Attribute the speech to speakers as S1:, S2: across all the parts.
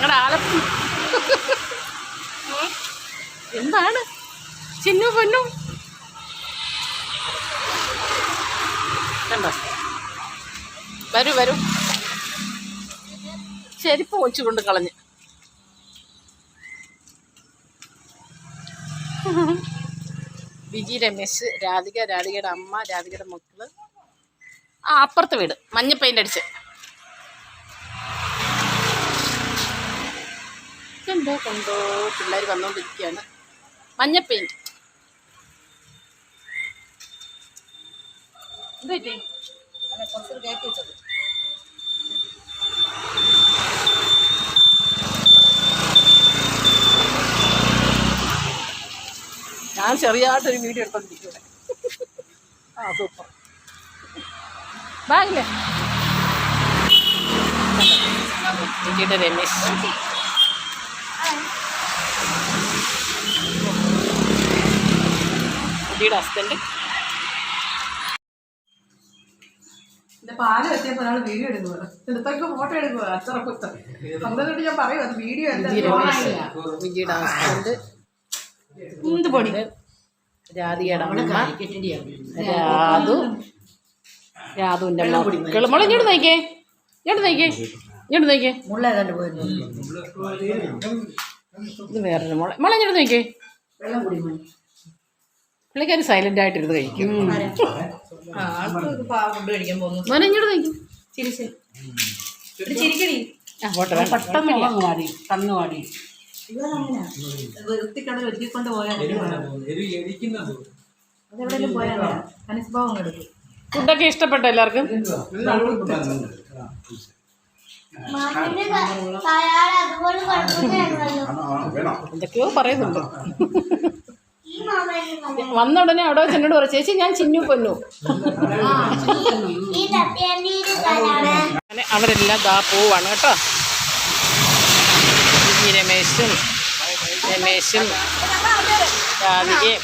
S1: ഞങ്ങളുടെ ആലപ്പുഴ. എന്താണ് ചിന്നു പൊന്നു കണ്ടോ? വരൂ വരൂ. ചെരുപ്പ് കൊച്ചു കൊണ്ട് കളഞ്ഞ്. വിജി രമേശ്, രാധിക, രാധികയുടെ അമ്മ, രാധികയുടെ മക്കള്. അപ്പുറത്തെ വീട് മഞ്ഞ പെയിന്റ് അടിച്ച്. എന്തോ കൊണ്ടോ പിള്ളേർ വന്നുകൊണ്ടിരിക്കുകയാണ്. മഞ്ഞ പെയിന്റ് എന്താ കുറച്ചൊരു കയറ്റി വെച്ചത്. ഞാൻ ചെറിയായിട്ടൊരു വീഡിയോ എടുത്തോണ്ടിരിക്കൂടെ. സൂപ്പർ ബാഗില്ലേ വിജിയുടെ രമേശ്. വിജിയുടെ ഹസ്ബൻഡ്.
S2: പാല് വെച്ചപ്പോൾ ഒരാൾ വീഡിയോ എടുക്കുക, എടുത്തൊക്കെ ഫോട്ടോ എടുക്കുക. അത്ര കുത്തം സ്വന്തം ഞാൻ പറയും അത് വീഡിയോ.
S1: വിജിയുടെ ഹസ്ബൻഡ് പൊടി. രാധികയുടെ അമ്മ രാധു, രാധുവിൻ്റെ മക്കള്. മോളെ ഇങ്ങോട്ട് നയിക്കേ, ഇങ്ങോട്ട് നയിക്കേ, ഇങ്ങോട്ട് നയിക്കേ. ഇത് വേറൊരു മോളെ. മോളെ ഇങ്ങോട്ട് നയിക്കേ. പുള്ളിക്കാരി സൈലന്റ് ആയിട്ടിരുന്ന് കഴിക്കും. മോനെ ഇങ്ങോട്ട് നയിക്കും. പെട്ടെന്ന് കണ്ണുവാടി വൃത്തിക്കട ഒരുക്കിക്കൊണ്ട് പോയാൽ അതെവിടെയും പോയാൽ മനസ്ഭാവം എടുക്കും. ഫുഡൊക്കെ ഇഷ്ടപ്പെട്ട എല്ലാവർക്കും? എന്തൊക്കെയോ പറയുന്നുണ്ട്. വന്ന ഉടനെ അവിടെ വെച്ച് എന്നോട് പറയും, ചേച്ചി ഞാൻ ചിന്നു പൊന്നു. അവരെല്ലാം ദാ പോവാണ് കേട്ടോ. രമേശും രാധികയും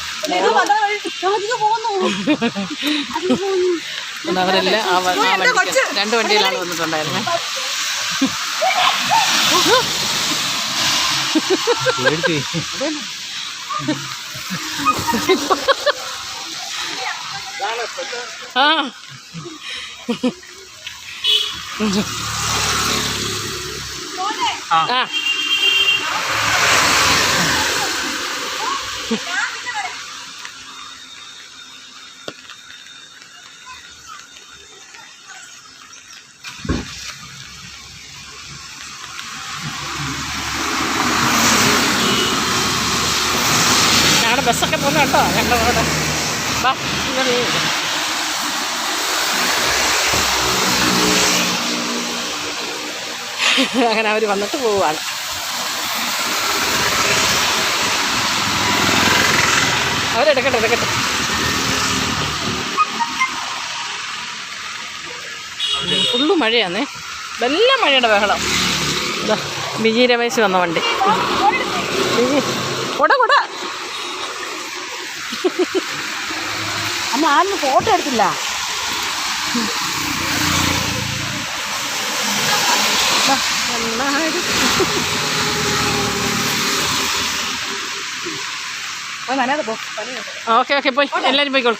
S1: അവരെല്ലാം രണ്ട് വണ്ടിയിലാണ് വന്നിട്ടുണ്ടായിരുന്നത്. ആ ഞങ്ങളുടെ ബസ്സൊക്കെ പോകുന്ന കേട്ടോ. ഞങ്ങളുടെ അവിടെ ബാ അങ്ങനെ അവർ വന്നിട്ട് പോവുകയാണ്. അവരെടുക്കട്ടെ. ഫുള്ള് മഴയാന്നേ, നല്ല മഴയുടെ ബഹളം. ഇതാ വിജി രമേശ് വന്ന വണ്ടി. കൊട അമ്മ ആരും ഫോട്ടോ എടുത്തില്ല. ഓക്കെ പോയി എല്ലാരും പോയിക്കോളൂ.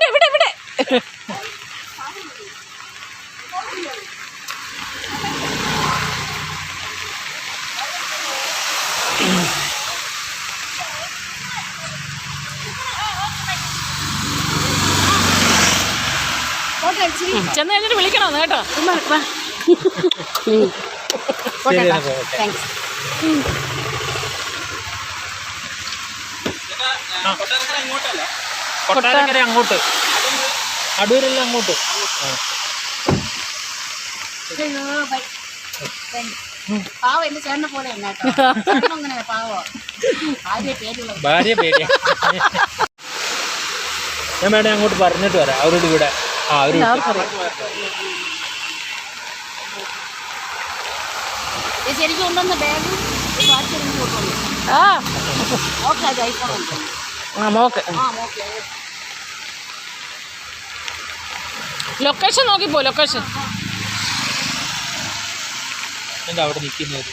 S1: ഇവിടെ ചെന്ന് കഴിഞ്ഞിട്ട് വിളിക്കണോ കേട്ടോ.
S3: കൊട്ടാരക്കര അങ്ങോട്ട്, അടൂരെല്ലാം അങ്ങോട്ട്. ഭാര്യ പേടിയാ. ഞാൻ വേണേ അങ്ങോട്ട് പറഞ്ഞിട്ട് വരാം അവരോട് ഇവിടെ.
S1: ശരിക്കും ഉണ്ടെന്ന് ബാഗ് മോക്ക് ലൊക്കേഷൻ നോക്കിപ്പോ. ലൊക്കേഷൻ
S3: എന്താ അവിടെ നിൽക്കുന്നത്?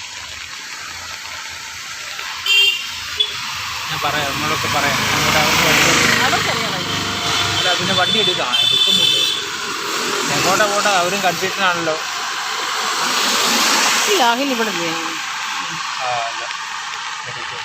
S3: ഞാൻ പറയാം, നമ്മളൊക്കെ പറയാം. അങ്ങോട്ട് അവർക്ക് വഴി
S1: അവർക്കറിയാം വഴി.
S3: അല്ല, പിന്നെ വണ്ടി എടുക്കാം, എടുക്കുന്നില്ല. എങ്ങോട്ടാ പോട്ടെ, അവരും കൺഫ്യൂഷൻ ആണല്ലോ.
S1: ഈ രാഹിൽ ഇവിടെ ഇല്ലേ?
S3: ആ അല്ല, എടുക്കും.